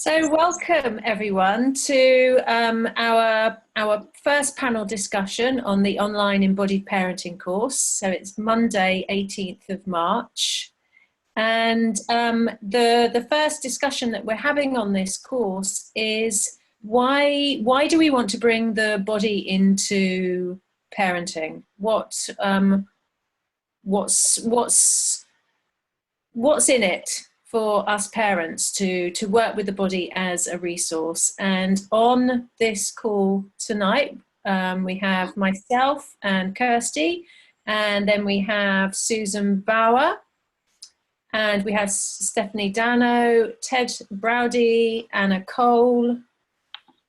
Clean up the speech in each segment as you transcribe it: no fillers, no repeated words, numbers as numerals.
So welcome everyone to our first panel discussion on the online Embodied Parenting course. So it's Monday, 18th of March. And the first discussion that we're having on this course is why do we want to bring the body into parenting? What's in it for us parents to work with the body as a resource? And on this call tonight, we have myself and Kirsty, and then we have Susan Bauer, and we have Stephanie Dano, Ted Browdy, Anna Cole.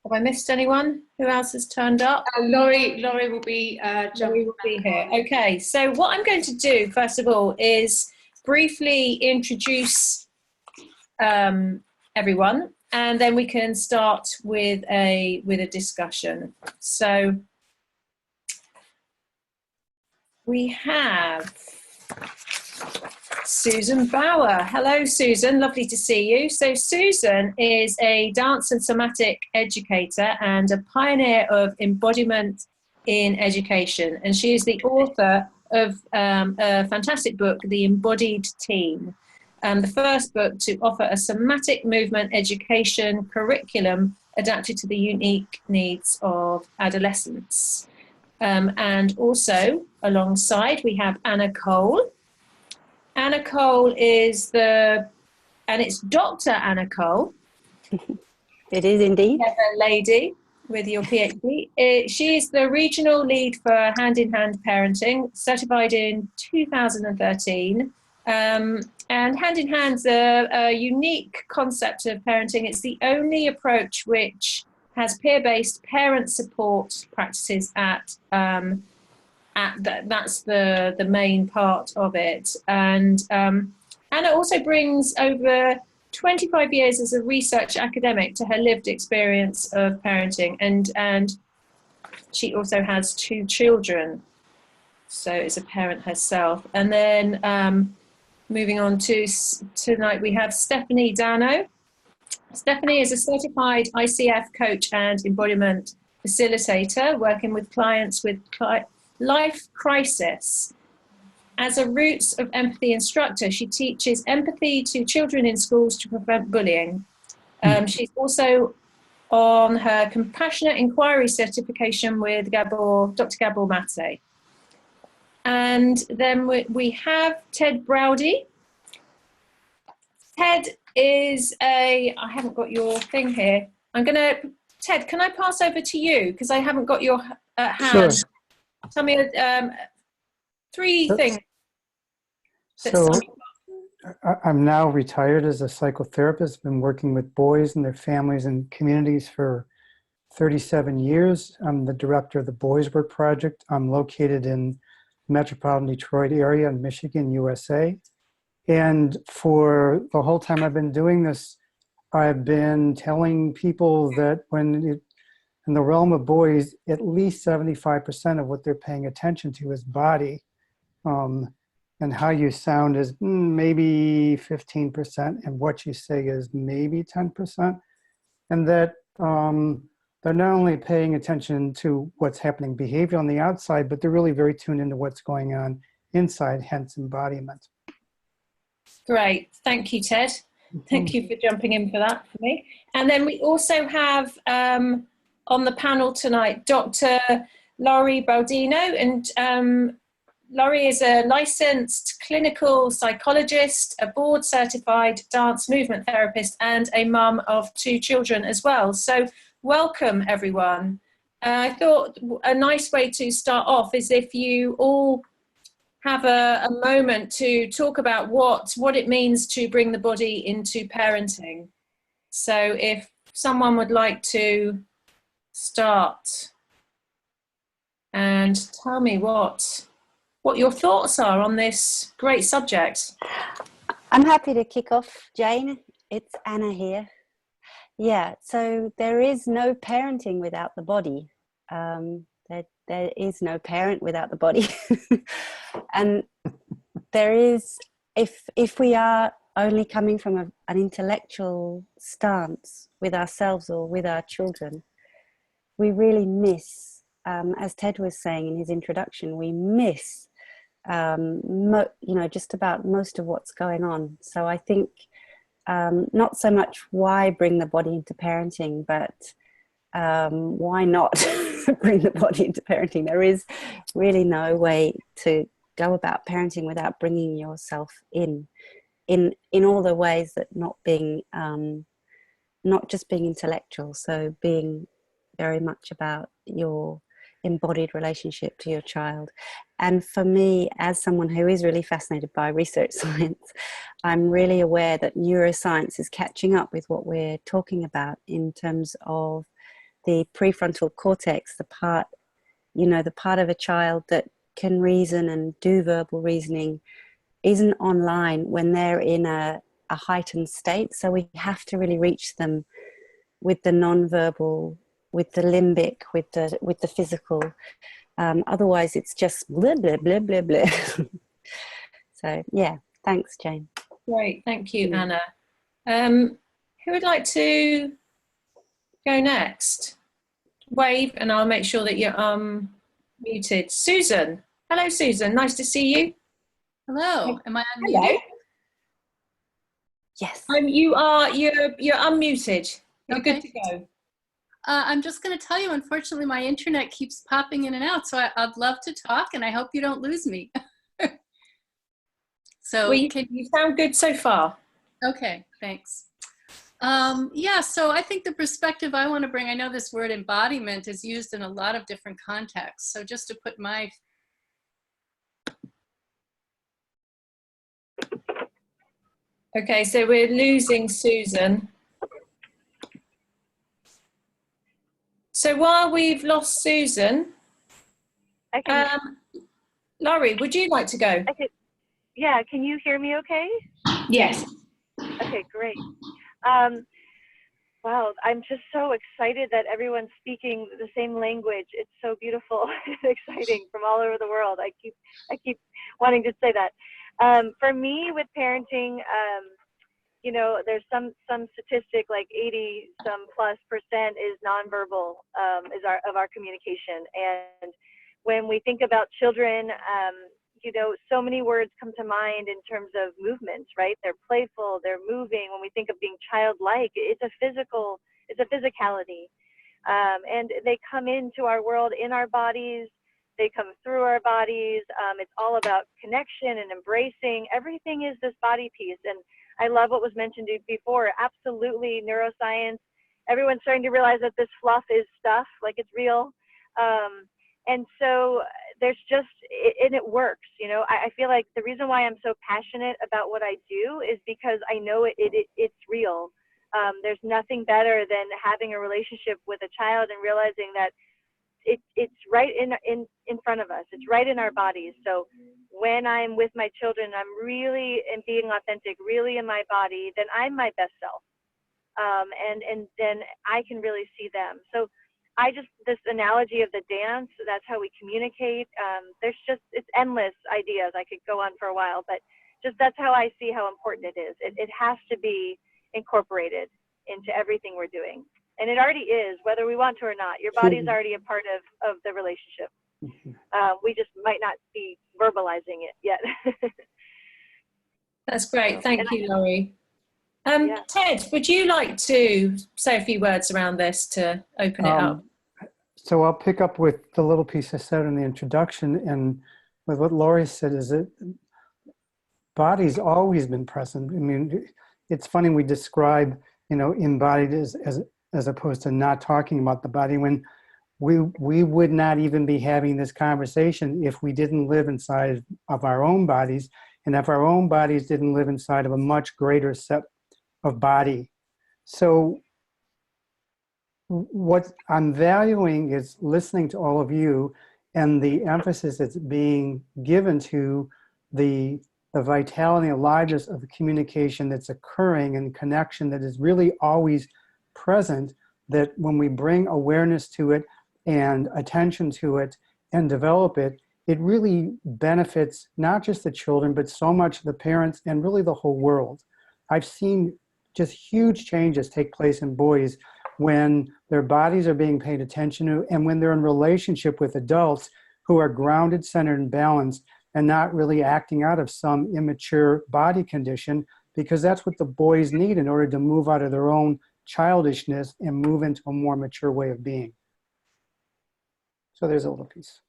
Have I missed anyone? Who else has turned up? Laurie will be here. Okay, so what I'm going to do first of all is briefly introduce everyone, and then we can start with a discussion. So we have Susan Bauer. Hello, Susan. Lovely to see you. So Susan is a dance and somatic educator and a pioneer of embodiment in education, and she is the author of a fantastic book, The Embodied Teen, the first book to offer a somatic movement education curriculum adapted to the unique needs of adolescents. And also alongside we have Anna Cole. Anna Cole is and it's Dr. Anna Cole. It is indeed. Clever lady with your PhD. She is the regional lead for Hand in Hand Parenting, certified in 2013. And Hand in Hand's a unique concept of parenting. It's the only approach which has peer-based parent support practices that's the main part of it. And Anna also brings over 25 years as a research academic to her lived experience of parenting, and she also has 2 children, so is a parent herself. And then moving on to tonight, we have Stephanie Dano. Stephanie is a certified ICF coach and embodiment facilitator, working with clients with life crisis. As a Roots of Empathy instructor, she teaches empathy to children in schools to prevent bullying. She's also on her Compassionate Inquiry certification with Dr. Gabor Mate. And then we have Ted Browdy. Ted is I haven't got your thing here. Ted, can I pass over to you? Because I haven't got your hand. Sure. Tell me 3 things. So I'm now retired as a psychotherapist. Been working with boys and their families and communities for 37 years. I'm the director of the Boys Work Project. I'm located in the metropolitan Detroit area in Michigan, USA. And for the whole time I've been doing this, I've been telling people that in the realm of boys, at least 75% of what they're paying attention to is body. And how you sound is maybe 15%, and what you say is maybe 10%. And that they're not only paying attention to what's happening behavior on the outside, but they're really very tuned into what's going on inside, hence embodiment. Great. Thank you, Ted. Thank you for jumping in for that for me. And then we also have on the panel tonight, Dr. Laurie Baldino, and Laurie is a licensed clinical psychologist, a board certified dance movement therapist, and a mum of 2 children as well. So welcome everyone. I thought a nice way to start off is if you all have a moment to talk about what it means to bring the body into parenting. So if someone would like to start and tell me what your thoughts are on this great subject. I'm happy to kick off, Jane. It's Anna here. Yeah, so there is no parenting without the body. There is no parent without the body. And there is, if we are only coming from an intellectual stance with ourselves or with our children, we really miss, as Ted was saying in his introduction, we miss, just about most of what's going on. So I think not so much why bring the body into parenting, but why not bring the body into parenting? There is really no way to go about parenting without bringing yourself in all the ways that not just being intellectual, so being very much about your embodied relationship to your child. And for me, as someone who is really fascinated by research science, I'm really aware that neuroscience is catching up with what we're talking about in terms of the prefrontal cortex, the part of a child that can reason and do verbal reasoning isn't online when they're in a heightened state. So we have to really reach them with the non-verbal, with the limbic, with the physical. Otherwise, it's just blah, blah, blah, blah, blah. So, yeah, thanks, Jane. Great, thank you, Anna. Who would like to go next? Wave, and I'll make sure that you're muted. Susan. Hello, Susan. Nice to see you. Hello. Am I unmuted? Hello. Yes. You're unmuted. You're Okay. good to go. I'm just going to tell you, unfortunately, my internet keeps popping in and out, so I'd love to talk, and I hope you don't lose me. So Well, you sound good so far. Okay, thanks. So I think the perspective I want to bring, I know this word embodiment is used in a lot of different contexts. So just to put my... Okay, so we're losing Susan. So while we've lost Susan, Laurie, would you like to go? Yeah, can you hear me okay? Yes. Okay, great. Wow, I'm just so excited that everyone's speaking the same language. It's so beautiful and exciting from all over the world. I keep wanting to say that. For me, with parenting, there's some statistic like 80+ % is nonverbal of our communication. And when we think about children, so many words come to mind in terms of movements, right? They're playful, they're moving. When we think of being childlike, it's a physicality. And they come into our world in our bodies, they come through our bodies. It's all about connection and embracing. Everything is this body piece. And I love what was mentioned before. Absolutely, neuroscience. Everyone's starting to realize that this fluff is stuff, like it's real. And so there's and it works. I feel like the reason why I'm so passionate about what I do is because I know it's real. There's nothing better than having a relationship with a child and realizing that it's right in front of us. It's right in our bodies. So when I'm with my children, I'm really being authentic, really in my body, then I'm my best self. And then I can really see them. So this analogy of the dance, that's how we communicate. It's endless ideas. I could go on for a while, but that's how I see how important it is. It has to be incorporated into everything we're doing. And it already is, whether we want to or not. Your body's already a part of the relationship. We just might not be verbalizing it yet. That's great. Thank you, Laurie. Ted, would you like to say a few words around this to open it up? So I'll pick up with the little piece I said in the introduction, and with what Laurie said is that body's always been present. I mean, it's funny we describe, embodied as opposed to not talking about the body, when we would not even be having this conversation if we didn't live inside of our own bodies, and if our own bodies didn't live inside of a much greater set of body. So what I'm valuing is listening to all of you and the emphasis that's being given to the vitality and aliveness of the communication that's occurring and connection that is really always present, that when we bring awareness to it and attention to it and develop it, it really benefits not just the children, but so much the parents and really the whole world. I've seen just huge changes take place in boys when their bodies are being paid attention to and when they're in relationship with adults who are grounded, centered, and balanced and not really acting out of some immature body condition, because that's what the boys need in order to move out of their own childishness and move into a more mature way of being. So there's a little piece.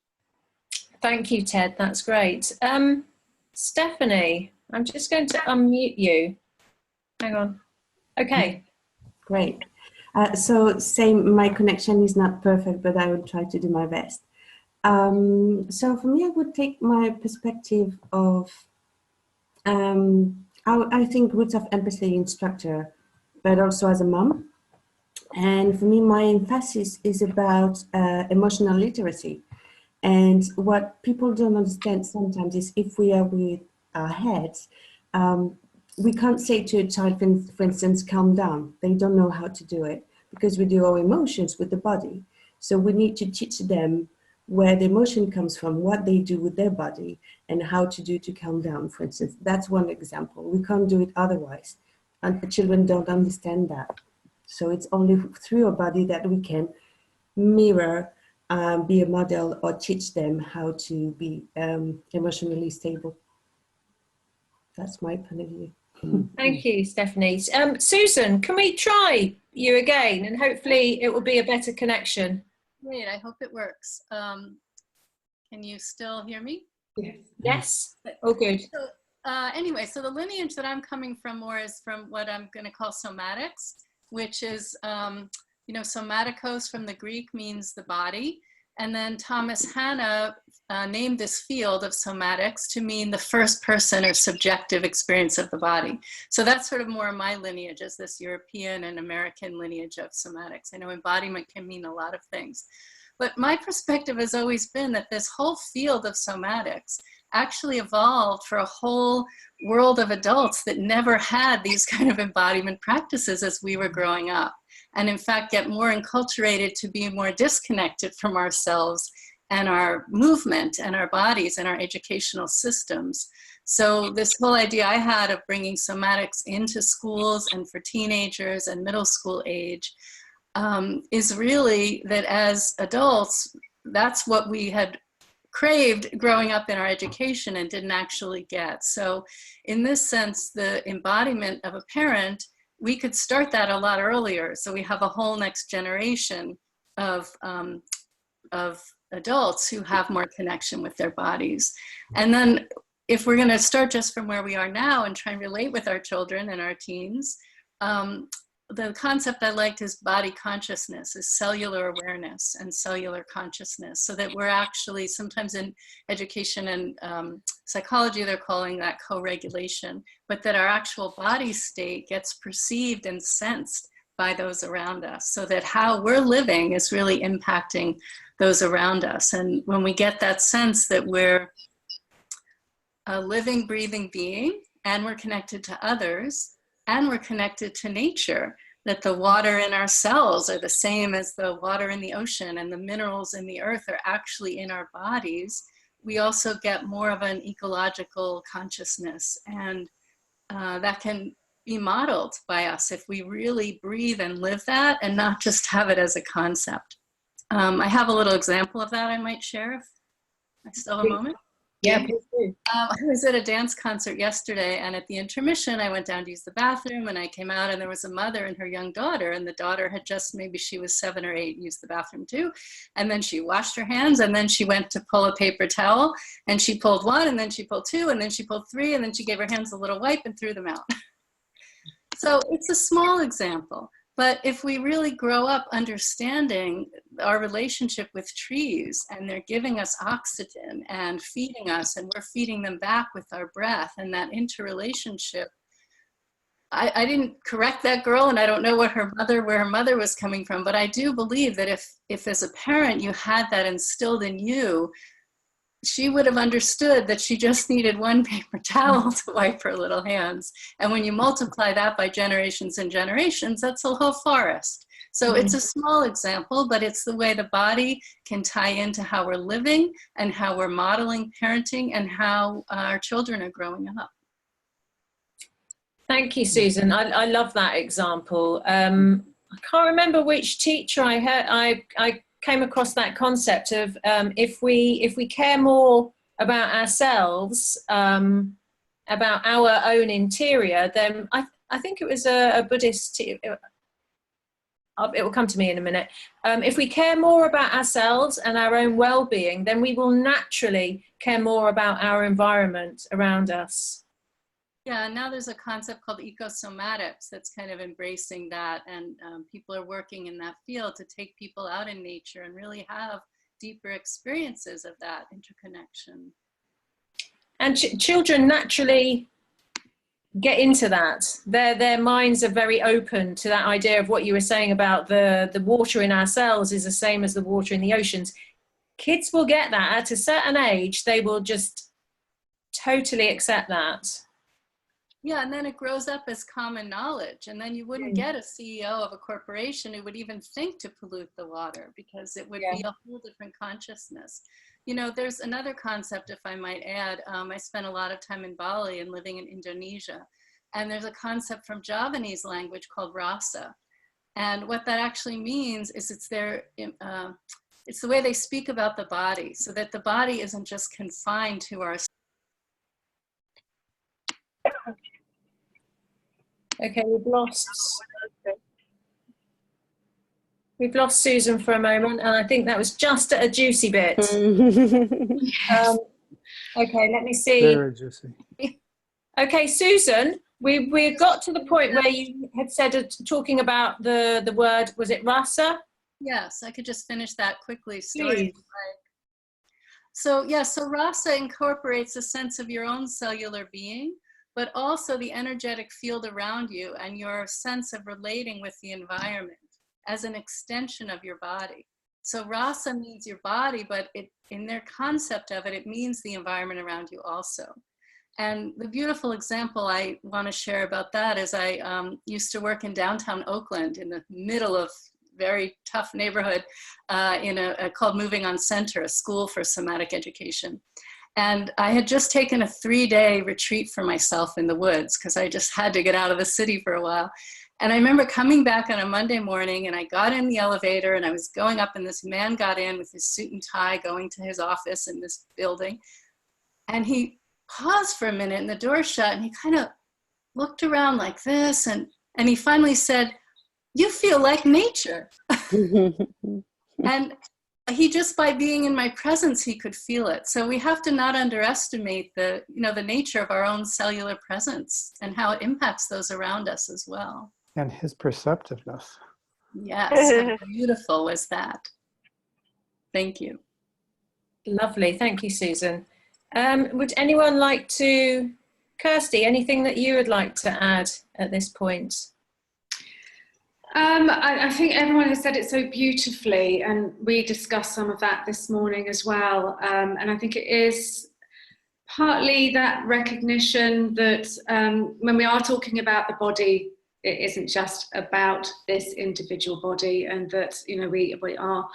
Thank you, Ted. That's great. Stephanie, I'm just going to unmute you. Hang on. Okay. Great. So same, my connection is not perfect, but I will try to do my best. So for me, I would take my perspective of, I think roots of empathy instructor, but also as a mom. And for me, my emphasis is about emotional literacy. And what people don't understand sometimes is if we are with our heads, we can't say to a child, for instance, calm down. They don't know how to do it because we do our emotions with the body. So we need to teach them where the emotion comes from, what they do with their body, and how to do to calm down, for instance. That's one example. We can't do it otherwise. And the children don't understand that. So it's only through our body that we can mirror, be a model, or teach them how to be emotionally stable. That's my point of view. Thank you, Stephanie. Susan, can we try you again? And hopefully it will be a better connection. Great, I hope it works. Can you still hear me? Yes. Yes. Oh, good. So, anyway, so the lineage that I'm coming from more is from what I'm going to call somatics, which is, somatikos from the Greek means the body. And then Thomas Hanna named this field of somatics to mean the first person or subjective experience of the body. So that's sort of more my lineage, as this European and American lineage of somatics. I know embodiment can mean a lot of things. But my perspective has always been that this whole field of somatics actually evolved for a whole world of adults that never had these kind of embodiment practices as we were growing up. And in fact, get more enculturated to be more disconnected from ourselves and our movement and our bodies and our educational systems. So this whole idea I had of bringing somatics into schools and for teenagers and middle school age is really that as adults, that's what we had craved growing up in our education and didn't actually get. So in this sense, the embodiment of a parent, we could start that a lot earlier. So we have a whole next generation of adults who have more connection with their bodies. And then if we're gonna start just from where we are now and try and relate with our children and our teens, the concept I liked is body consciousness, is cellular awareness and cellular consciousness, so that we're actually, sometimes in education and psychology, they're calling that co-regulation, but that our actual body state gets perceived and sensed by those around us, so that how we're living is really impacting those around us. And when we get that sense that we're a living, breathing being, and we're connected to others, and we're connected to nature, that the water in our cells are the same as the water in the ocean, and the minerals in the earth are actually in our bodies, we also get more of an ecological consciousness. And that can be modeled by us if we really breathe and live that and not just have it as a concept. I have a little example of that I might share if I still have a moment. Yeah, please do. I was at a dance concert yesterday, and at the intermission, I went down to use the bathroom, and I came out, and there was a mother and her young daughter, and the daughter had just, maybe she was 7 or 8, used the bathroom too, and then she washed her hands, and then she went to pull a paper towel, and she pulled 1, and then she pulled 2, and then she pulled 3, and then she gave her hands a little wipe and threw them out. So it's a small example. But if we really grow up understanding our relationship with trees, and they're giving us oxygen and feeding us, and we're feeding them back with our breath, and that interrelationship, I didn't correct that girl, and I don't know where her mother was coming from, but I do believe that if as a parent you had that instilled in you, she would have understood that she just needed 1 paper towel to wipe her little hands. And when you multiply that by generations and generations, that's a whole forest. So it's a small example, but it's the way the body can tie into how we're living and how we're modeling parenting and how our children are growing up. Thank you, Susan. I love that example. I can't remember which teacher I heard. I came across that concept of if we care more about ourselves, about our own interior, then I think it was a Buddhist. It will come to me in a minute. If we care more about ourselves and our own well-being, then we will naturally care more about our environment around us. Yeah, now there's a concept called ecosomatics that's kind of embracing that, and people are working in that field to take people out in nature and really have deeper experiences of that interconnection. And children naturally get into that. Their minds are very open to that idea of what you were saying about the water in our cells is the same as the water in the oceans. Kids will get that at a certain age. They will just totally accept that. Yeah, and then it grows up as common knowledge, and then you wouldn't get a CEO of a corporation who would even think to pollute the water, because it would be a whole different consciousness. You know, there's another concept, if I might add. I spent a lot of time in Bali and living in Indonesia, and there's a concept from Javanese language called rasa, and what that actually means is it's the way they speak about the body, so that the body isn't just confined to our. Okay, we've lost Susan for a moment, and I think that was just a juicy bit. Okay, let me see. Very juicy. Okay, Susan, we got to the point where you had said, talking about the word, was it rasa? Yes, I could just finish that quickly. So rasa incorporates a sense of your own cellular being, but also the energetic field around you and your sense of relating with the environment as an extension of your body. So rasa means your body, but in their concept of it, it means the environment around you also. And the beautiful example I want to share about that is I used to work in downtown Oakland in the middle of very tough neighborhood called Moving on Center, a school for somatic education. And I had just taken a 3-day retreat for myself in the woods because I just had to get out of the city for a while. And I remember coming back on a Monday morning, and I got in the elevator and I was going up, and this man got in with his suit and tie going to his office in this building. And he paused for a minute and the door shut, and he kind of looked around like this, and he finally said, "You feel like nature." And he just, by being in my presence, he could feel it. So we have to not underestimate the nature of our own cellular presence and how it impacts those around us as well. And his perceptiveness. Yes, how beautiful was that? Thank you. Lovely, thank you, Susan. Would anyone like to, Kirsty, anything that you would like to add at this point? I think everyone has said it so beautifully, and we discussed some of that this morning as well. And I think it is partly that recognition that when we are talking about the body, it isn't just about this individual body, and that we are.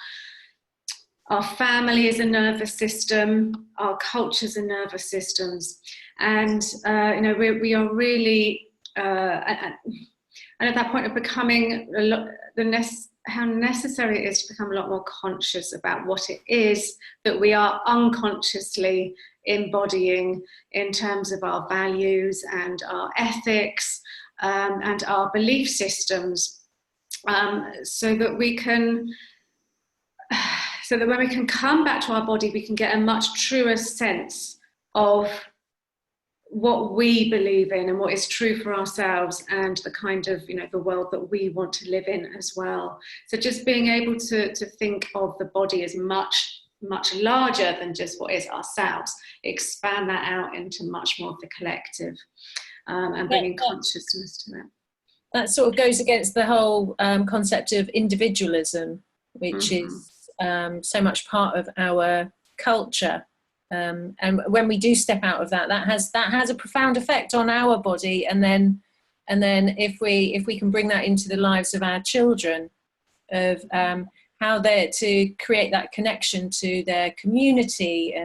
Our family is a nervous system, our cultures are nervous systems, and we are really. And at that point of becoming how necessary it is to become a lot more conscious about what it is that we are unconsciously embodying in terms of our values and our ethics and our belief systems, so that when we can come back to our body, we can get a much truer sense of what we believe in and what is true for ourselves, and the kind of the world that we want to live in as well. So just being able to think of the body as much larger than just what is ourselves, expand that out into much more of the collective, and bringing consciousness to it. That sort of goes against the whole concept of individualism, which is so much part of our culture. And when we do step out of that has a profound effect on our body, and then if we can bring that into the lives of our children, of how they're to create that connection to their community,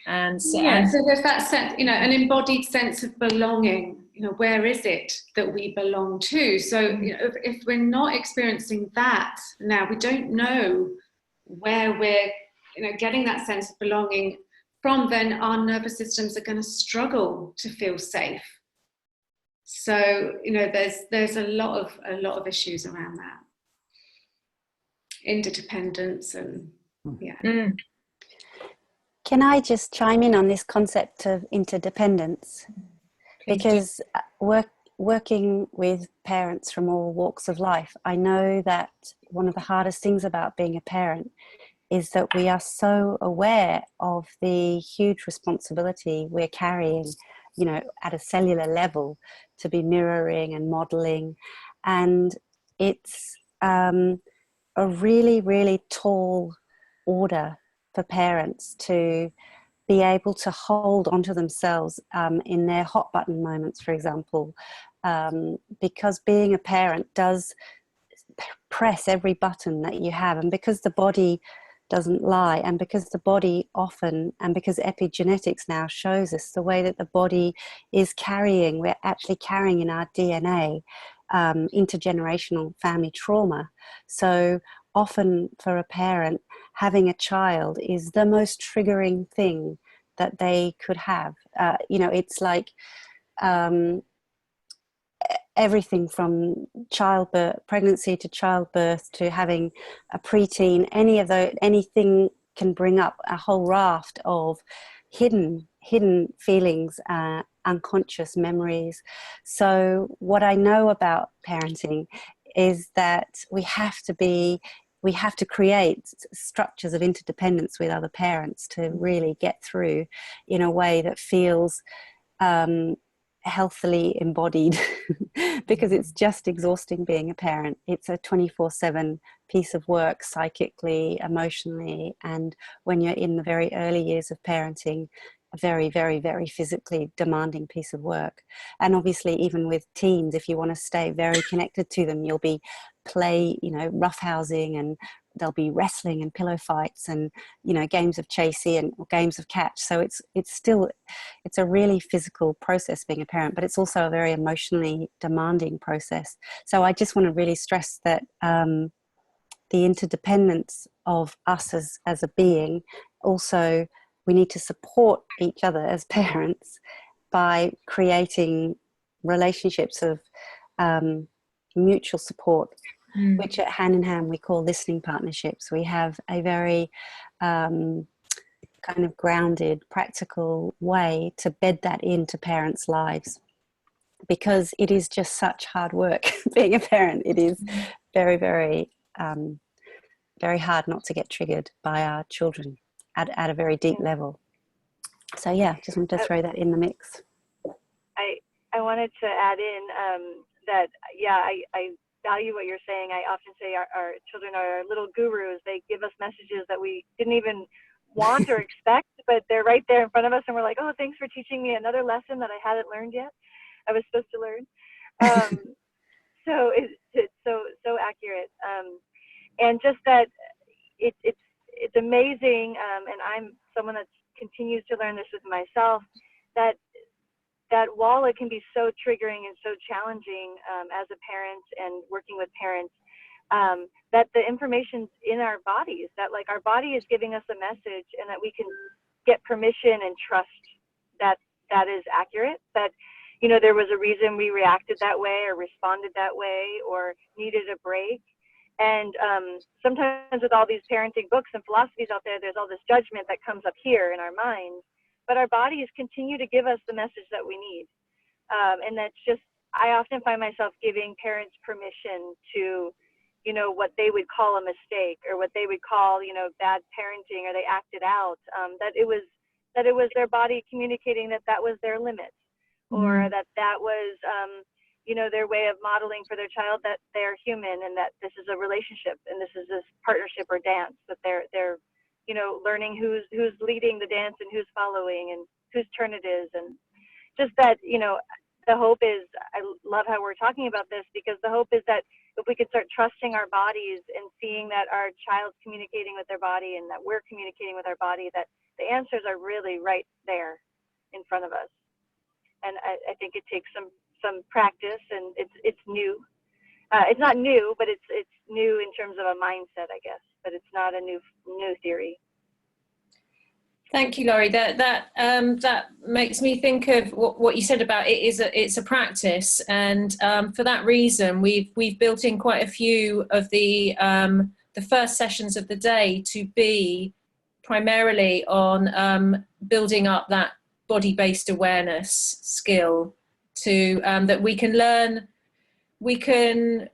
so there's that sense, an embodied sense of belonging you know, where is it that we belong to? So, you know, if we're not experiencing that now, we don't know where we're, you know, getting that sense of belonging from, then our nervous systems are going to struggle to feel safe. So, you know, there's a lot of issues around that. Interdependence and yeah. Can I just chime in on this concept of interdependence? Because working with parents from all walks of life, I know that one of the hardest things about being a parent is that we are so aware of the huge responsibility we're carrying, you know, at a cellular level, to be mirroring and modeling. And it's a really, really tall order for parents to be able to hold onto themselves in their hot button moments, for example, because being a parent does press every button that you have. And because the body doesn't lie, and because the body often, and because epigenetics now shows us the way that the body is carrying, we're actually carrying in our DNA intergenerational family trauma. So often for a parent, having a child is the most triggering thing that they could have. You know, it's like everything from childbirth, pregnancy to childbirth, to having a preteen, anything can bring up a whole raft of hidden feelings, unconscious memories. So what I know about parenting is that we have to create structures of interdependence with other parents to really get through in a way that feels healthily embodied, because it's just exhausting being a parent. It's a 24/7 piece of work, psychically, emotionally, and when you're in the very early years of parenting, a very, very, very physically demanding piece of work. And obviously, even with teens, if you want to stay very connected to them, you'll be roughhousing, and there'll be wrestling and pillow fights and, you know, games of chasey and games of catch. So it's a really physical process being a parent, but it's also a very emotionally demanding process. So I just want to really stress that the interdependence of us as a being, also we need to support each other as parents by creating relationships of mutual support, which at Hand in Hand we call listening partnerships. We have a very kind of grounded, practical way to bed that into parents' lives, because it is just such hard work being a parent. It is very, very, very hard not to get triggered by our children at a very deep level. So yeah, just wanted to throw that in the mix. I wanted to add in that, yeah, I value what you're saying. I often say our children are our little gurus. They give us messages that we didn't even want or expect, but they're right there in front of us, and we're like, oh, thanks for teaching me another lesson that I hadn't learned yet. I was supposed to learn. So it's so accurate. And just that it's amazing, and I'm someone that continues to learn this with myself, that while it can be so triggering and so challenging as a parent and working with parents, that the information's in our bodies, that like our body is giving us a message, and that we can get permission and trust that that is accurate, that, you know, there was a reason we reacted that way or responded that way or needed a break. And sometimes with all these parenting books and philosophies out there, there's all this judgment that comes up here in our minds, but our bodies continue to give us the message that we need. And that's just, I often find myself giving parents permission to, you know, what they would call a mistake, or what they would call, you know, bad parenting, or they acted out, that it was their body communicating that that was their limit, or that was, you know, their way of modeling for their child that they're human, and that this is a relationship, and this is this partnership or dance, that they're you know, learning who's leading the dance and who's following and whose turn it is. And just that, you know, the hope is, I love how we're talking about this, because the hope is that if we could start trusting our bodies and seeing that our child's communicating with their body and that we're communicating with our body, that the answers are really right there in front of us. And I think it takes some some practice, and it's new. It's not new, but it's new in terms of a mindset, I guess. But it's not a new theory. Thank you, Laurie. That makes me think of what you said about it's a practice, and for that reason, we've built in quite a few of the first sessions of the day to be primarily on building up that body-based awareness skill, to that we can learn, we can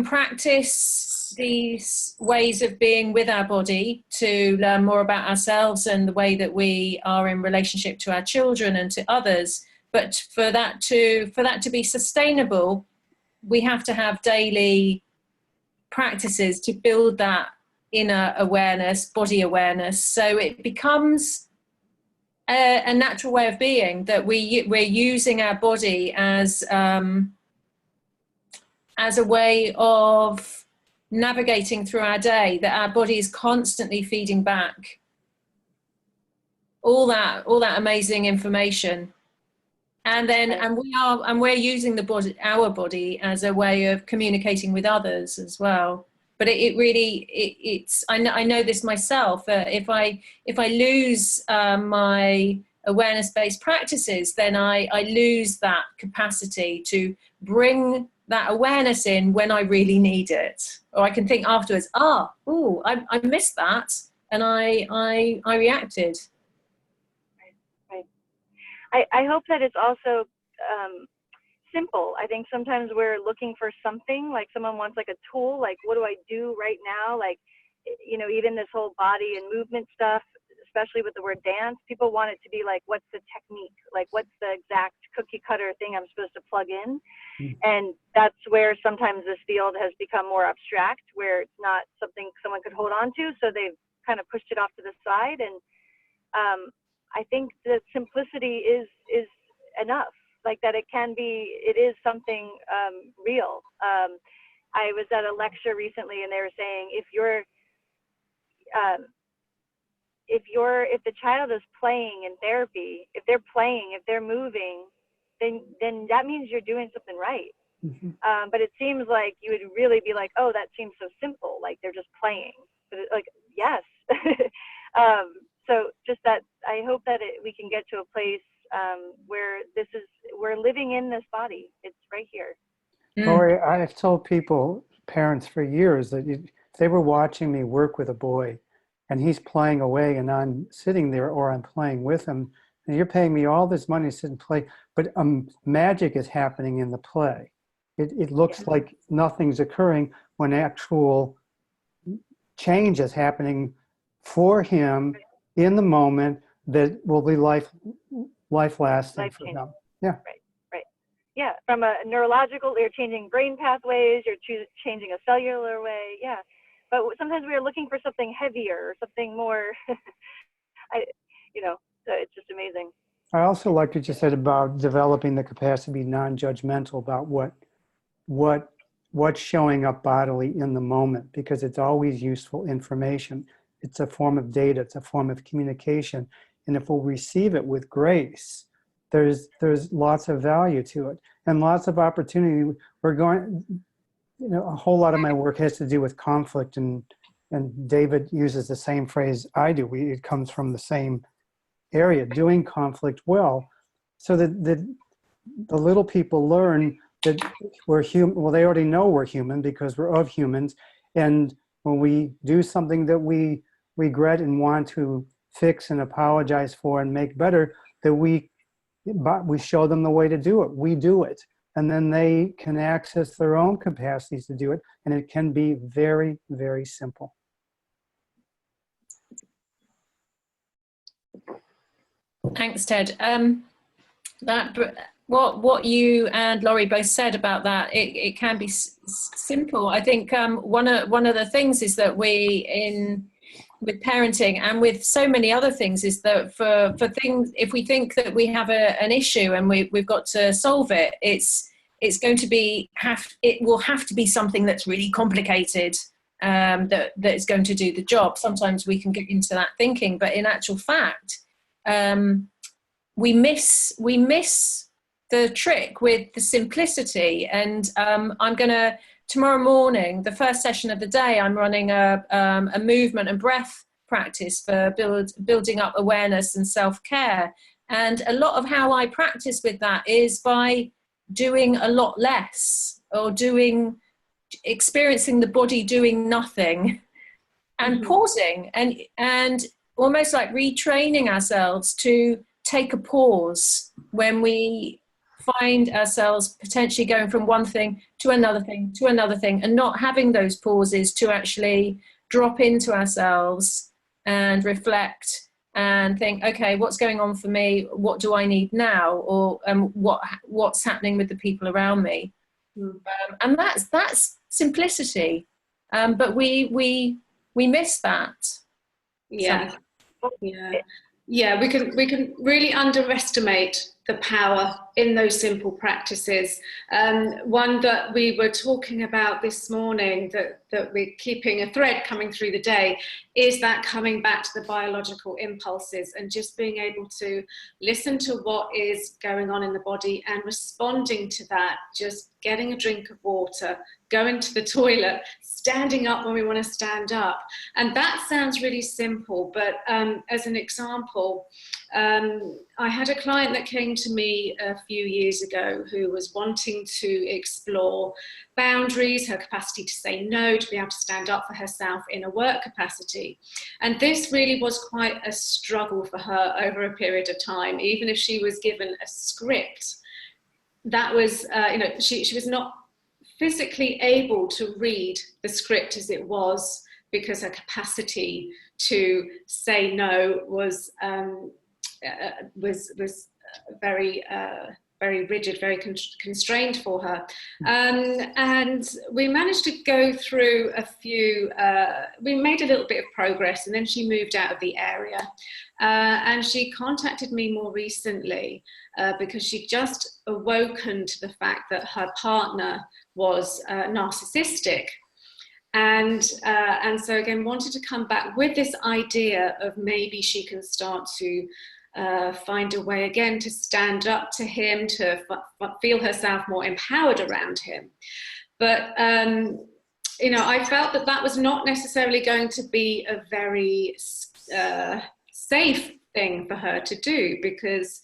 practice these ways of being with our body to learn more about ourselves and the way that we are in relationship to our children and to others. But for that to be sustainable, we have to have daily practices to build that inner awareness, body awareness, so it becomes a natural way of being, that we're using our body as a way of navigating through our day, that our body is constantly feeding back all that amazing information, and we're using our body as a way of communicating with others as well. But I know this myself. If I lose my awareness-based practices, then I lose that capacity to bring that awareness in when I really need it. Or I can think afterwards, I missed that, and I reacted. Right. I hope that it's also simple. I think sometimes we're looking for something, like someone wants like a tool, like what do I do right now? Like, even this whole body and movement stuff, especially with the word dance, people want it to be like, what's the technique? Like, what's the exact cookie cutter thing I'm supposed to plug in? And that's where sometimes this field has become more abstract, where it's not something someone could hold on to. So they've kind of pushed it off to the side. And I think the simplicity is enough, like that it is something real. I was at a lecture recently, and they were saying if the child is playing in therapy, if they're moving, then that means you're doing something right. Mm-hmm. But it seems like you would really be like, oh, that seems so simple, like they're just playing. But yes. So just that, I hope that we can get to a place where we're living in this body. It's right here. Laurie, I've told parents for years, that if they were watching me work with a boy and he's playing away and I'm sitting there, or I'm playing with him, and you're paying me all this money to sit and play, but magic is happening in the play. It looks like nothing's occurring when actual change is happening for him in the moment that will be life lasting for him. Yeah. Right. Yeah. From a neurological, you're changing brain pathways, you're changing a cellular way. Yeah. But sometimes we are looking for something heavier or something more, so it's just amazing. I also like what you said about developing the capacity to be non-judgmental about what's showing up bodily in the moment, because it's always useful information. It's a form of data, it's a form of communication. And if we'll receive it with grace, there's lots of value to it and lots of opportunity. A whole lot of my work has to do with conflict, and David uses the same phrase I do. It comes from the same area, doing conflict well, so that the little people learn that we're human. Well, they already know we're human because we're of humans. And when we do something that we regret and want to fix and apologize for and make better, that we show them the way to do it. We do it. And then they can access their own capacities to do it. And it can be very, very simple. Thanks, Ted. What you and Laurie both said about that, it can be simple. I think one of the things is that with parenting and with so many other things, is that for things, if we think that we have an issue and we've got to solve it, it will have to be something that's really complicated, that is going to do the job. Sometimes we can get into that thinking, but in actual fact, we miss the trick with the simplicity. And I'm going to, tomorrow morning, the first session of the day, I'm running a movement and breath practice for building up awareness and self-care. And a lot of how I practice with that is by doing a lot less, or experiencing the body doing nothing, and pausing, and almost like retraining ourselves to take a pause when we find ourselves potentially going from one thing to another thing to another thing, and not having those pauses to actually drop into ourselves and reflect and think, okay, what's going on for me? What do I need now? Or what's happening with the people around me? And that's simplicity. But we miss that. Yeah. Yeah, we can really underestimate the power in those simple practices. One that we were talking about this morning, that we're keeping a thread coming through the day, is that coming back to the biological impulses and just being able to listen to what is going on in the body and responding to that. Just getting a drink of water, going to the toilet, standing up when we want to stand up. And that sounds really simple, but as an example, I had a client that came to me a few years ago who was wanting to explore boundaries, her capacity to say no, to be able to stand up for herself in a work capacity. And this really was quite a struggle for her over a period of time. Even if she was given a script, that was, she was not physically able to read the script as it was, because her capacity to say no was very very rigid, very constrained for her. And we managed to go through a few, we made a little bit of progress, and then she moved out of the area. And she contacted me more recently because she just awoken to the fact that her partner was narcissistic. And so again, wanted to come back with this idea of maybe she can start to find a way again to stand up to him, to feel herself more empowered around him. But, I felt that was not necessarily going to be a very safe thing for her to do, because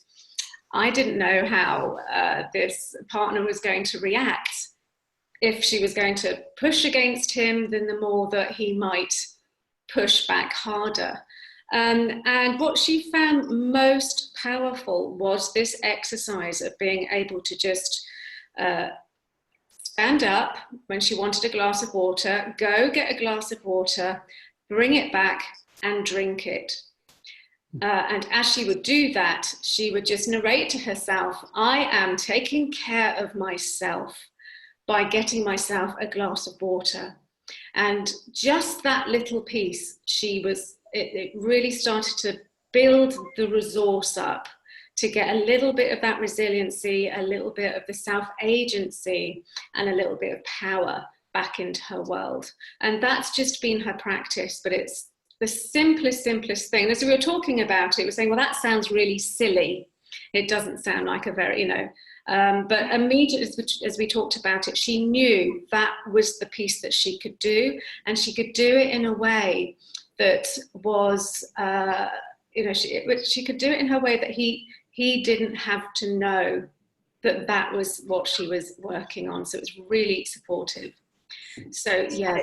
I didn't know how this partner was going to react. If she was going to push against him, then the more that he might push back harder. And what she found most powerful was this exercise of being able to just stand up when she wanted a glass of water, go get a glass of water, bring it back and drink it. And as she would do that, she would just narrate to herself, I am taking care of myself by getting myself a glass of water. And just that little piece, it really started to build the resource up to get a little bit of that resiliency, a little bit of the self-agency, and a little bit of power back into her world. And that's just been her practice, but it's the simplest thing. As we were talking about it, we were saying, well, that sounds really silly. It doesn't sound like a very, but immediately as we talked about it, she knew that was the piece that she could do, and she could do it in a way that was, she could do it in her way that he didn't have to know that was what she was working on. So it was really supportive. So yeah.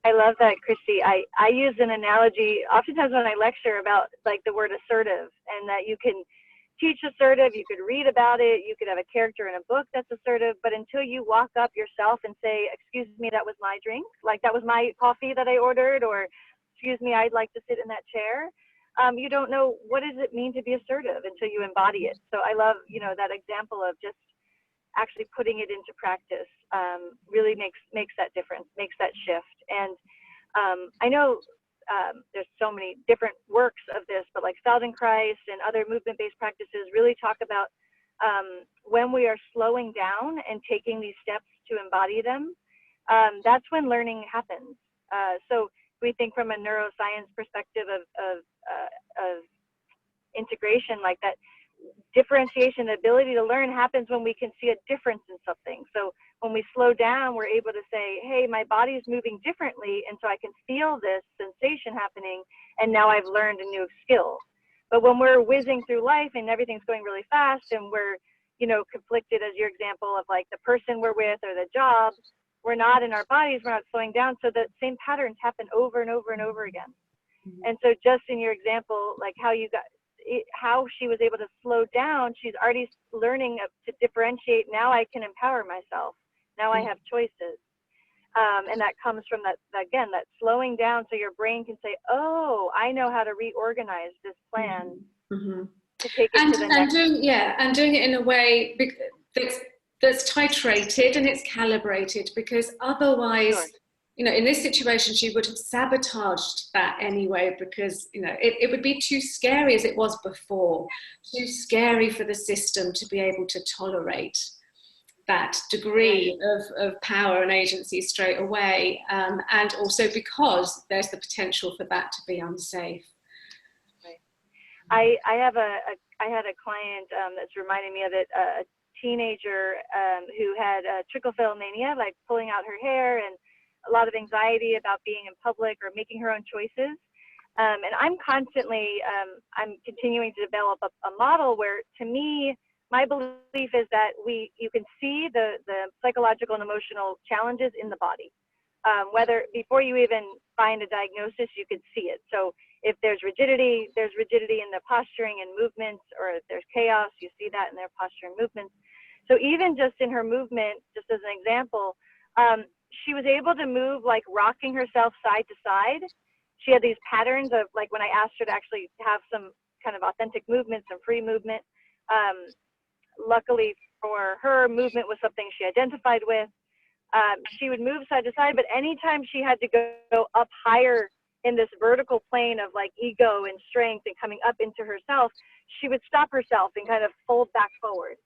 I love that, Christy. I use an analogy oftentimes when I lecture about like the word assertive, and that you can teach assertive, you could read about it, you could have a character in a book that's assertive, but until you walk up yourself and say, excuse me, that was my drink, like that was my coffee that I ordered, or excuse me, I'd like to sit in that chair, you don't know what does it mean to be assertive until you embody it. So I love, that example of just actually putting it into practice really makes that difference, makes that shift. And I know there's so many different works of this, but like Feldenkrais and other movement-based practices really talk about when we are slowing down and taking these steps to embody them, that's when learning happens. So we think from a neuroscience perspective of integration like that, differentiation, the ability to learn happens when we can see a difference in something. So when we slow down, we're able to say, hey, my body is moving differently, and so I can feel this sensation happening, and now I've learned a new skill. But when we're whizzing through life and everything's going really fast, and we're, you know, conflicted, as your example of like the person we're with or the job, we're not in our bodies, we're not slowing down, so the same patterns happen over and over and over again. And so just in your example, like how you got, how she was able to slow down, she's already learning to differentiate. Now I can empower myself. Now I have choices. And that comes from that, again, that slowing down, so your brain can say, oh, I know how to reorganize this plan to take it to the next. And doing it in a way that's titrated and it's calibrated, because otherwise, Sure. You know, in this situation, she would have sabotaged that anyway, because, you know, it would be too scary as it was before, too scary for the system to be able to tolerate that degree of power and agency straight away. And also because there's the potential for that to be unsafe. Right. I had a client that's reminding me of it, a teenager who had trickle fail mania, like pulling out her hair, and a lot of anxiety about being in public or making her own choices. And I'm constantly, I'm continuing to develop a model where, to me, my belief is that you can see the psychological and emotional challenges in the body. Whether before you even find a diagnosis, you can see it. So if there's rigidity in the posturing and movements, or if there's chaos, you see that in their posture and movements. So even just in her movement, just as an example, she was able to move, like rocking herself side to side. She had these patterns of, like, when I asked her to actually have some kind of authentic movement, some free movement. Luckily for her, movement was something she identified with. She would move side to side, but anytime she had to go up higher in this vertical plane of like ego and strength and coming up into herself, she would stop herself and kind of fold back forward.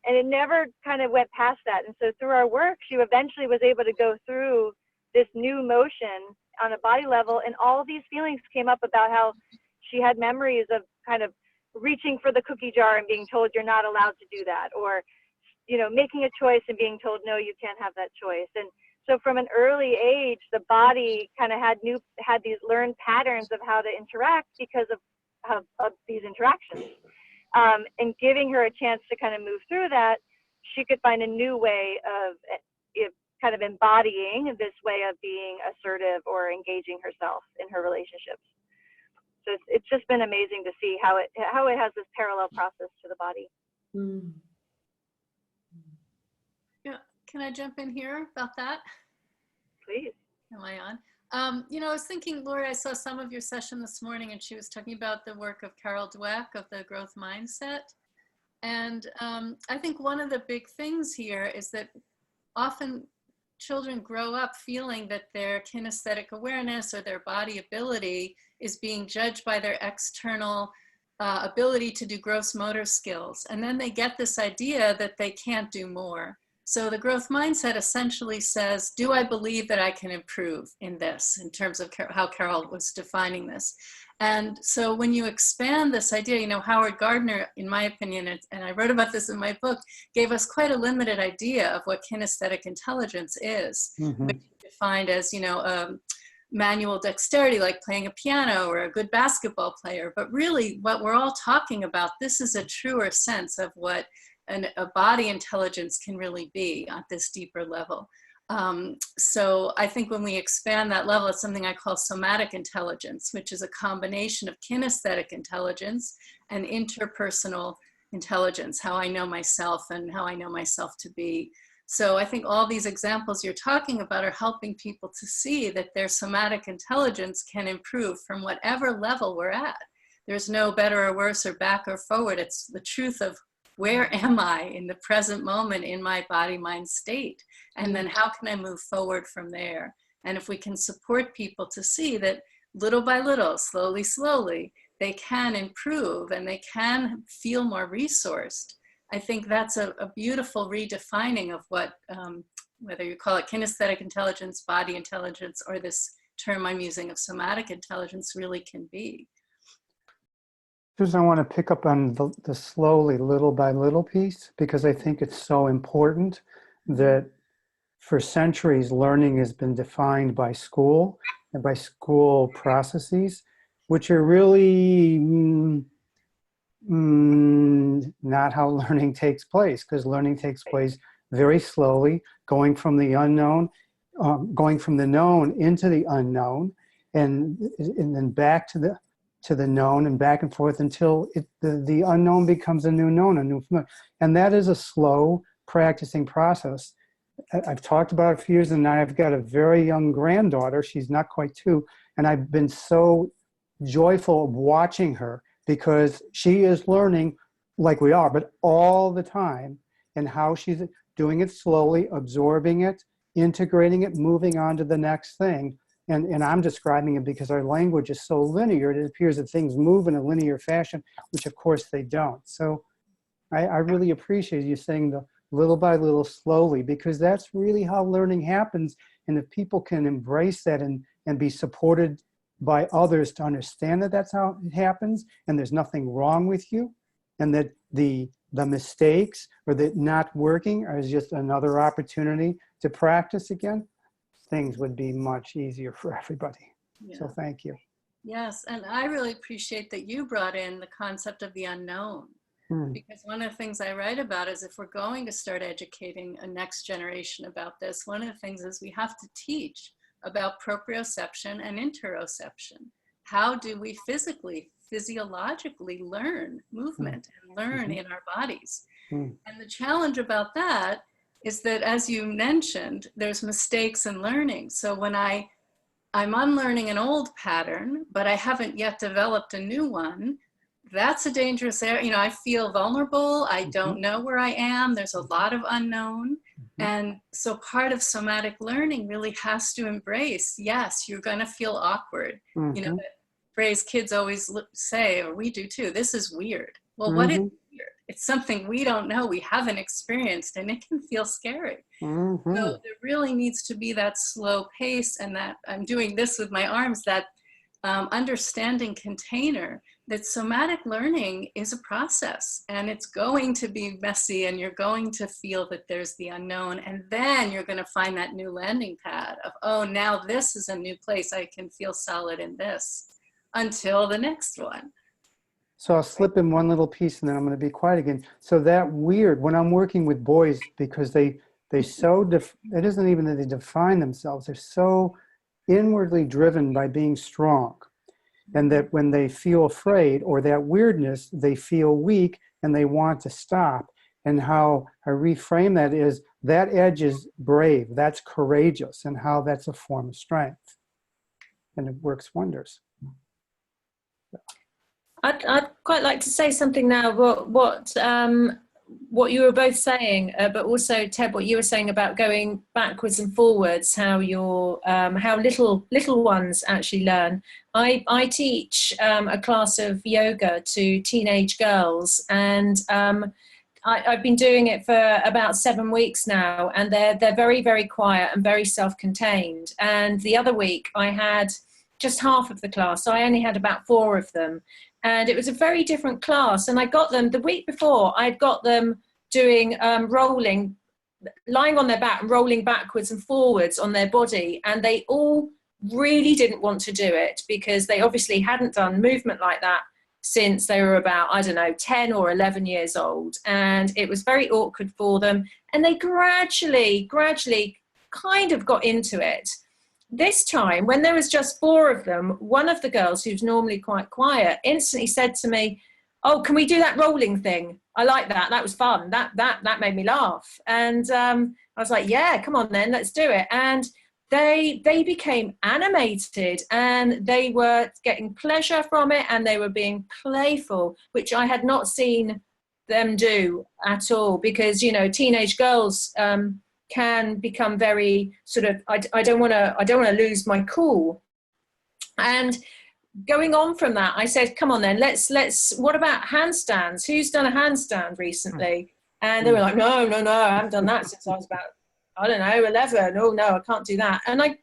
And it never kind of went past that. And so through our work, she eventually was able to go through this new motion on a body level. And all these feelings came up about how she had memories of kind of reaching for the cookie jar and being told you're not allowed to do that, or, you know, making a choice and being told, no, you can't have that choice. And so from an early age, the body kind of had these learned patterns of how to interact because of these interactions. And giving her a chance to kind of move through that, she could find a new way of kind of embodying this way of being assertive or engaging herself in her relationships. So it's just been amazing to see how it has this parallel process to the body. Yeah, can I jump in here about that? Please. Am I on? You know, I was thinking, Lori, I saw some of your session this morning, and she was talking about the work of Carol Dweck of the growth mindset. And I think one of the big things here is that often children grow up feeling that their kinesthetic awareness or their body ability is being judged by their external ability to do gross motor skills. And then they get this idea that they can't do more. So the growth mindset essentially says, do I believe that I can improve in this, in terms of how Carol was defining this? And so when you expand this idea, you know, Howard Gardner, in my opinion, and I wrote about this in my book, gave us quite a limited idea of what kinesthetic intelligence is, which is defined as, you know, manual dexterity, like playing a piano or a good basketball player. But really what we're all talking about, this is a truer sense of what a body intelligence can really be at this deeper level. So I think when we expand that level, it's something I call somatic intelligence, which is a combination of kinesthetic intelligence and interpersonal intelligence, how I know myself and how I know myself to be. So I think all these examples you're talking about are helping people to see that their somatic intelligence can improve from whatever level we're at. There's no better or worse or back or forward. It's the truth of, where am I in the present moment in my body-mind state? And then how can I move forward from there? And if we can support people to see that little by little, slowly, slowly, they can improve and they can feel more resourced, I think that's a beautiful redefining of what, whether you call it kinesthetic intelligence, body intelligence, or this term I'm using of somatic intelligence really can be. Susan, I want to pick up on the slowly, little by little piece, because I think it's so important that for centuries, learning has been defined by school and by school processes, which are really not how learning takes place, because learning takes place very slowly, going from the unknown, going from the known into the unknown, and then back to the known and back and forth until the unknown becomes a new known, a new familiar. And that is a slow practicing process. I've talked about it for years, and now I've got a very young granddaughter. She's not quite 2, and I've been so joyful of watching her, because she is learning like we are, but all the time, and how she's doing it slowly, absorbing it, integrating it, moving on to the next thing. And I'm describing it because our language is so linear. It appears that things move in a linear fashion, which of course they don't. So I really appreciate you saying the little by little, slowly, because that's really how learning happens. And if people can embrace that and be supported by others to understand that that's how it happens, and there's nothing wrong with you, and that the mistakes or the not working are just another opportunity to practice again, things would be much easier for everybody. Yeah. So thank you. Yes, and I really appreciate that you brought in the concept of the unknown. Because one of the things I write about is, if we're going to start educating a next generation about this, one of the things is we have to teach about proprioception and interoception. How do we physiologically learn movement and learn in our bodies? And the challenge about that is that, as you mentioned, there's mistakes in learning. So when I'm unlearning an old pattern, but I haven't yet developed a new one, that's a dangerous area. You know, I feel vulnerable. I don't know where I am. There's a lot of unknown. And so part of somatic learning really has to embrace, yes, you're going to feel awkward. You know, that phrase kids always say, or we do too, this is weird. Well, what is weird? It's something we don't know, we haven't experienced, and it can feel scary. So there really needs to be that slow pace, and that I'm doing this with my arms, that understanding container, that somatic learning is a process, and it's going to be messy, and you're going to feel that there's the unknown, and then you're going to find that new landing pad of, oh, now this is a new place, I can feel solid in this, until the next one. So I'll slip in one little piece, and then I'm going to be quiet again. So that weird, when I'm working with boys, because it isn't even that they define themselves, they're so inwardly driven by being strong. And that when they feel afraid or that weirdness, they feel weak and they want to stop. And how I reframe that is, that edge is brave, that's courageous, and how that's a form of strength. And it works wonders. I'd quite like to say something now. What you were both saying, but also Ted, what you were saying about going backwards and forwards, how how little ones actually learn. I teach a class of yoga to teenage girls, and I've been doing it for about 7 weeks now, and they're very, very quiet and very self-contained. And the other week I had just half of the class, so I only had about 4 of them. And it was a very different class. And I got them, the week before, I'd got them doing rolling, lying on their back and rolling backwards and forwards on their body. And they all really didn't want to do it, because they obviously hadn't done movement like that since they were about, 10 or 11 years old. And it was very awkward for them. And they gradually kind of got into it. This time, when there was just 4 of them, one of the girls, who's normally quite quiet, instantly said to me, "Oh, can we do that rolling thing? I like that. That was fun. That made me laugh." And I was like, "Yeah, come on then, let's do it." And they became animated, and they were getting pleasure from it, and they were being playful, which I had not seen them do at all, because, you know, teenage girls can become very sort of, I don't want to lose my cool. And going on from that, I said, come on then, let's what about handstands? Who's done a handstand recently? And they were like, no, I haven't done that since I was about, 11. Oh no, I can't do that. And I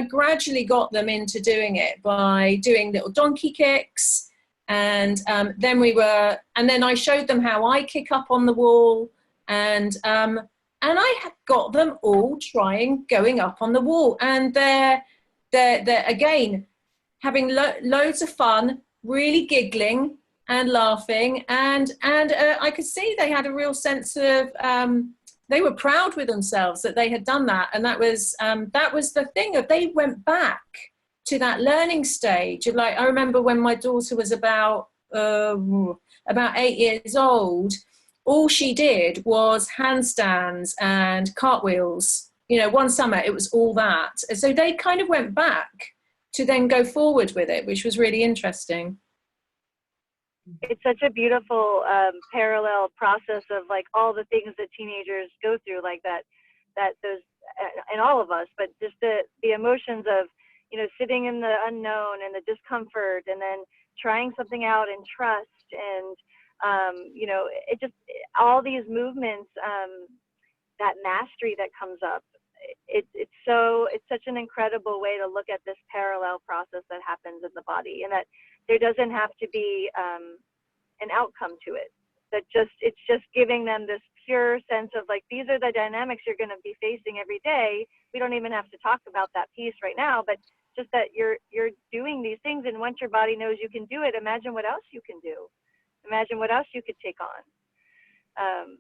gradually got them into doing it by doing little donkey kicks, And then I showed them how I kick up on the wall, and I had got them all trying going up on the wall, and they're again having loads of fun, really giggling and laughing, and I could see they had a real sense of they were proud with themselves that they had done that, and that was the thing. They went back to that learning stage. Like, I remember when my daughter was about 8 years old, all she did was handstands and cartwheels. You know, one summer it was all that. So they kind of went back to then go forward with it, which was really interesting. It's such a beautiful parallel process of like all the things that teenagers go through, like that those, and all of us, but just the emotions of, you know, sitting in the unknown and the discomfort, and then trying something out and trust, and you know, it just, all these movements, that mastery that comes up. It's such an incredible way to look at this parallel process that happens in the body, and that there doesn't have to be an outcome to it. It's just giving them this pure sense of like, these are the dynamics you're going to be facing every day. We don't even have to talk about that piece right now, but just that you're doing these things, and once your body knows you can do it, imagine what else you can do. Imagine what else you could take on.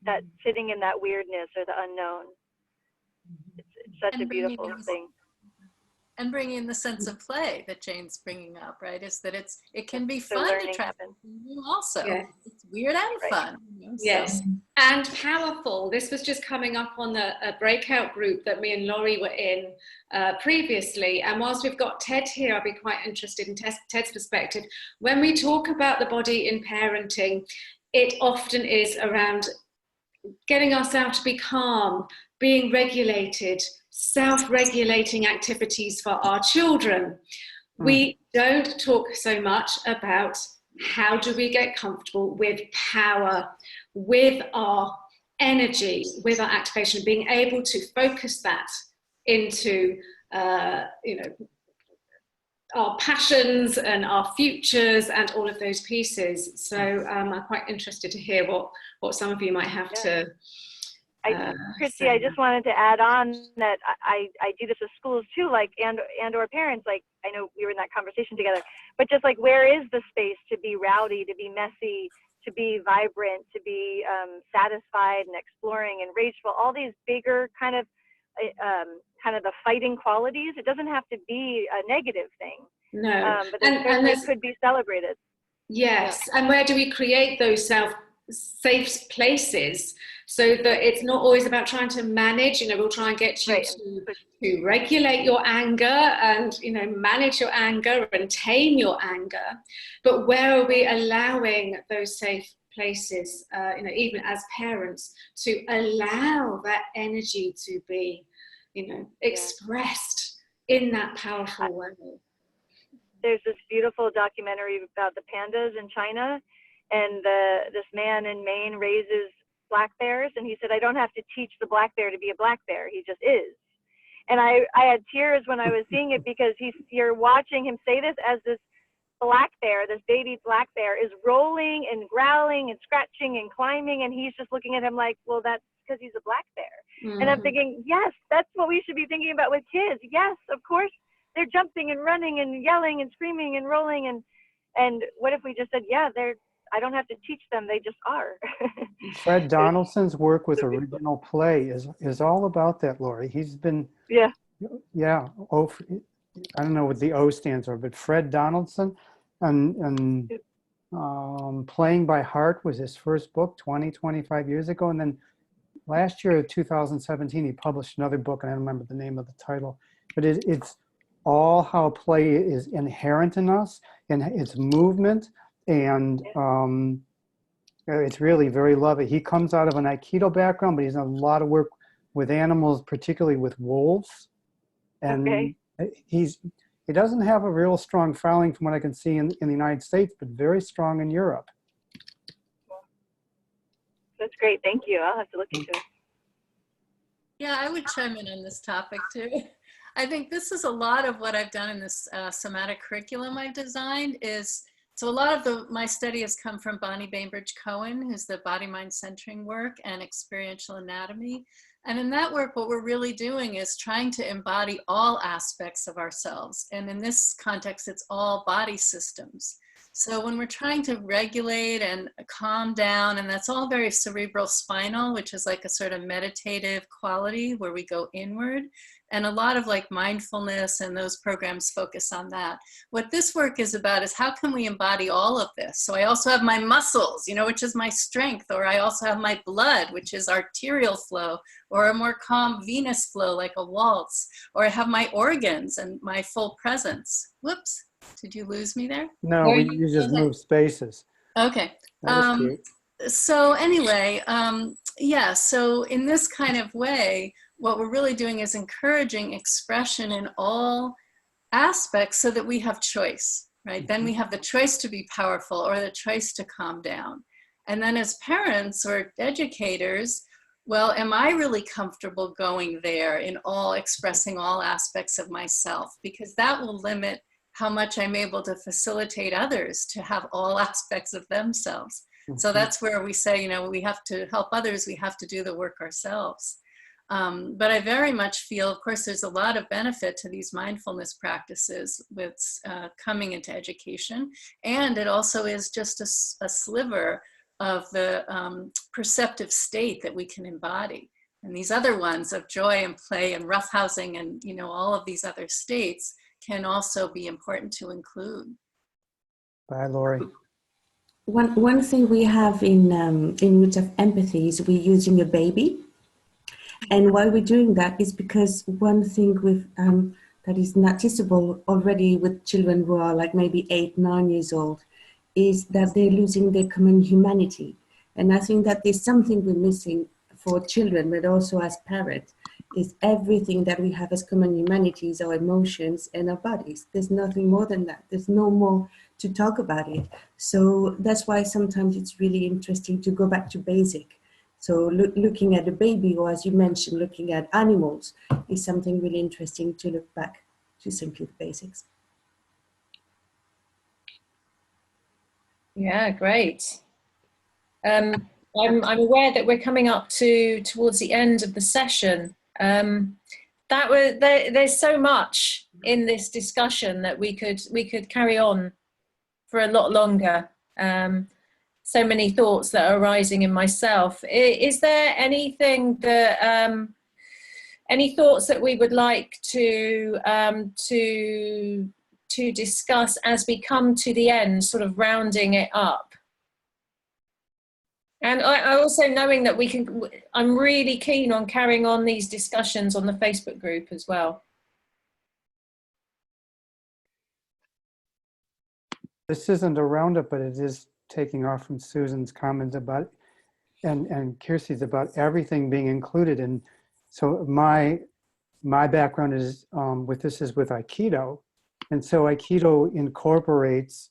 That sitting in that weirdness or the unknown. It's such a beautiful thing. And bringing the sense of play that Jane's bringing up, right? Is that it can be so fun to try happens. also. Yeah. It's weird and fun. You know, yes, so. and powerful. This was just coming up on a breakout group that me and Laurie were in previously. And whilst we've got Ted here, I'll be quite interested in Ted's perspective. When we talk about the body in parenting, it often is around getting ourselves to be calm, being regulated, self-regulating activities for our children. We don't talk so much about how do we get comfortable with power, with our energy, with our activation, being able to focus that into you know, our passions and our futures and all of those pieces. So I'm quite interested to hear what some of you might have to Christy, I just wanted to add on that I do this with schools too, like, and or parents, like, I know we were in that conversation together, but just like, where is the space to be rowdy, to be messy, to be vibrant, to be satisfied and exploring and rageful, all these bigger kind of the fighting qualities. It doesn't have to be a negative thing. No, but it could be celebrated. Yes, and where do we create those safe places so that it's not always about trying to manage? You know, we'll try and get you to regulate your anger and, you know, manage your anger and tame your anger. But where are we allowing those safe places, you know, even as parents, to allow that energy to be, you know, expressed in that powerful way? There's this beautiful documentary about the pandas in China, and this man in Maine raises black bears, and he said, I don't have to teach the black bear to be a black bear, he just is. And I had tears when I was seeing it, because you're watching him say this as this black bear, this baby black bear, is rolling and growling and scratching and climbing, and he's just looking at him like, well, that's because he's a black bear. And I'm thinking, yes, that's what we should be thinking about with kids. Yes, of course, they're jumping and running and yelling and screaming and rolling, and what if we just said, yeah, I don't have to teach them, they just are. Fred Donaldson's work with original play is all about that, Laurie. He's been, I don't know what the O stands for, but Fred Donaldson, and Playing by Heart was his first book 25 years ago. And then last year, 2017, he published another book, and I don't remember the name of the title, but it's all how play is inherent in us, and its movement. And it's really very lovely. He comes out of an Aikido background, but he's done a lot of work with animals, particularly with wolves. And he doesn't have a real strong following from what I can see in the United States, but very strong in Europe. That's great. Thank you. I'll have to look into it. Yeah, I would chime in on this topic too. I think this is a lot of what I've done in this somatic curriculum I've designed, is So a lot of my study has come from Bonnie Bainbridge Cohen, who's the body mind centering work and experiential anatomy. And in that work, what we're really doing is trying to embody all aspects of ourselves. And in this context, it's all body systems. So when we're trying to regulate and calm down, and that's all very cerebral spinal, which is like a sort of meditative quality where we go inward. And a lot of like mindfulness and those programs focus on that. What this work is about is how can we embody all of this? So I also have my muscles, you know, which is my strength, or I also have my blood, which is arterial flow, or a more calm venous flow like a waltz, or I have my organs and my full presence. Whoops, did you lose me there? No, you just moved spaces. Okay. So anyway, yeah, so in this kind of way, what we're really doing is encouraging expression in all aspects so that we have choice, right? Then we have the choice to be powerful or the choice to calm down. And then as parents or educators, well, am I really comfortable going there in all, expressing all aspects of myself? Because that will limit how much I'm able to facilitate others to have all aspects of themselves. So that's where we say, you know, we have to help others, we have to do the work ourselves. But I very much feel, of course, there's a lot of benefit to these mindfulness practices with coming into education. And it also is just a sliver of the perceptive state that we can embody. And these other ones of joy and play and roughhousing and, you know, all of these other states can also be important to include. Bye, Lori. One thing we have in Roots of Empathy is we're using a baby. And why we're doing that is because one thing with that is noticeable already with children who are like maybe 8, 9 years old is that they're losing their common humanity. And I think that there's something we're missing for children, but also as parents, is everything that we have as common humanity is our emotions and our bodies. There's nothing more than that. There's no more to talk about it. So that's why sometimes it's really interesting to go back to basic. So looking at a baby, or as you mentioned, looking at animals is something really interesting to look back to simply the basics. Yeah, great. I'm aware that we're coming up towards the end of the session. There's so much in this discussion that we could carry on for a lot longer. So many thoughts that are arising in myself. Is there anything that any thoughts that we would like to discuss as we come to the end, sort of rounding it up? And I also, knowing that I'm really keen on carrying on these discussions on the Facebook group as well. This isn't a roundup, but it is taking off from Susan's comments about, and Kirsty's about everything being included. And so my background is with Aikido. And so Aikido incorporates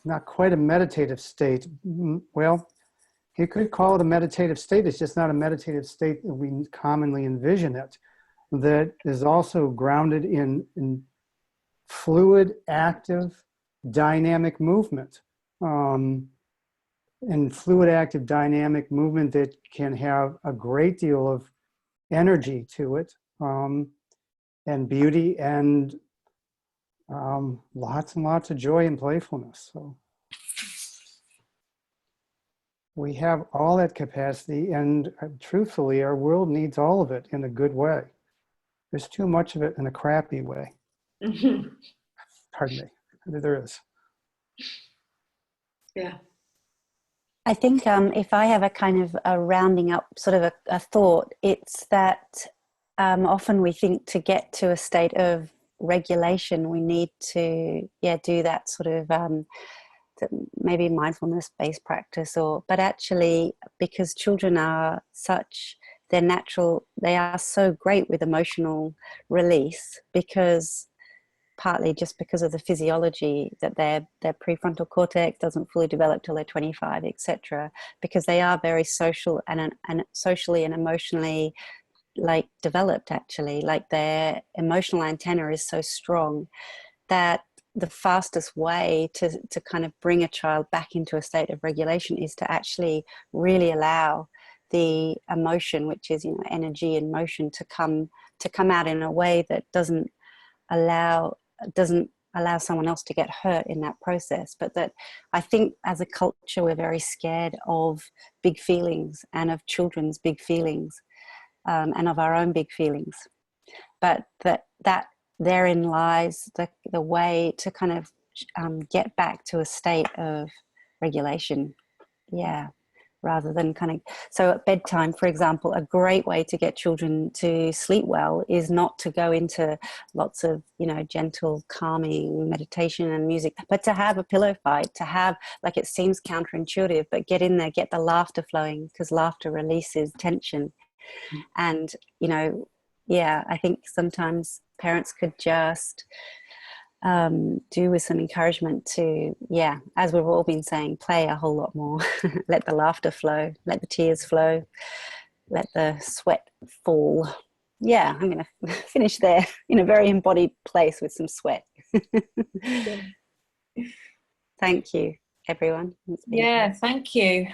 not quite a meditative state. Well, you could call it a meditative state. It's just not a meditative state that we commonly envision it. That is also grounded in fluid, active, dynamic movement. And fluid, active, dynamic movement that can have a great deal of energy to it, and beauty, and lots and lots of joy and playfulness. So we have all that capacity, and truthfully, our world needs all of it in a good way. There's too much of it in a crappy way. Pardon me, there is. Yeah. I think if I have a kind of a rounding up sort of a thought, it's that often we think to get to a state of regulation, we need to do that sort of maybe mindfulness-based practice, but actually because children are they are so great with emotional release, because partly just because of the physiology that their prefrontal cortex doesn't fully develop till they're 25, etc. Because they are very social and socially and emotionally like developed, actually. Like their emotional antenna is so strong that the fastest way to kind of bring a child back into a state of regulation is to actually really allow the emotion, which is, you know, energy and motion, to come out in a way that doesn't allow someone else to get hurt in that process. But that I think as a culture we're very scared of big feelings and of children's big feelings, and of our own big feelings. But that therein lies the way to kind of get back to a state of regulation. Yeah. Rather than so at bedtime, for example, a great way to get children to sleep well is not to go into lots of, you know, gentle, calming meditation and music, but to have a pillow fight, to have, like, it seems counterintuitive, but get in there, get the laughter flowing, because laughter releases tension. And, you know, yeah, I think sometimes parents could just do with some encouragement to, yeah, as we've all been saying, play a whole lot more. Let the laughter flow, let the tears flow, let the sweat fall. Yeah, I'm going to finish there in a very embodied place with some sweat. Thank you, everyone. Yeah, thank you.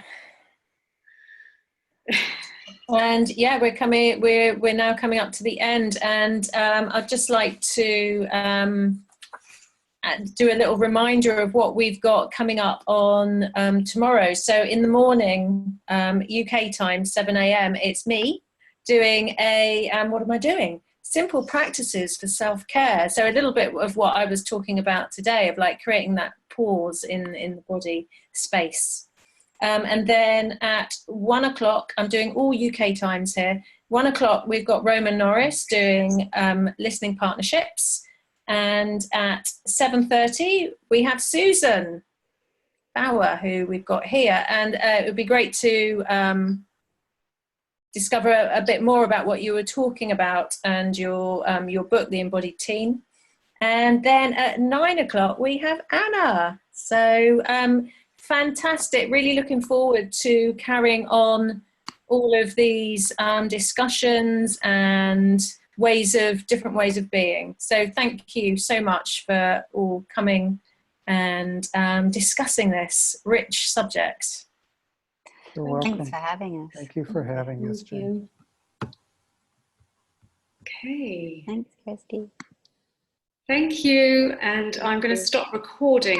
And yeah, we're now coming up to the end, and I'd just like to do a little reminder of what we've got coming up on tomorrow. So in the morning, UK time, 7 a.m, it's me doing what am I doing? Simple practices for self-care. So a little bit of what I was talking about today, of like creating that pause in the body space. And then at 1 o'clock, I'm doing all UK times here. 1 o'clock, we've got Roman Norris doing listening partnerships. And at 7:30, we have Susan Bauer, who we've got here. And it would be great to discover a bit more about what you were talking about and your book, The Embodied Teen. And then at 9 o'clock, we have Anna. So fantastic. Really looking forward to carrying on all of these discussions and different ways of being. So thank you so much for all coming and discussing this rich subject. You're welcome. Thanks for having us. Thank you for having us, Jane. Okay. Thanks, Kirsty. Thank you. And I'm going to stop recording.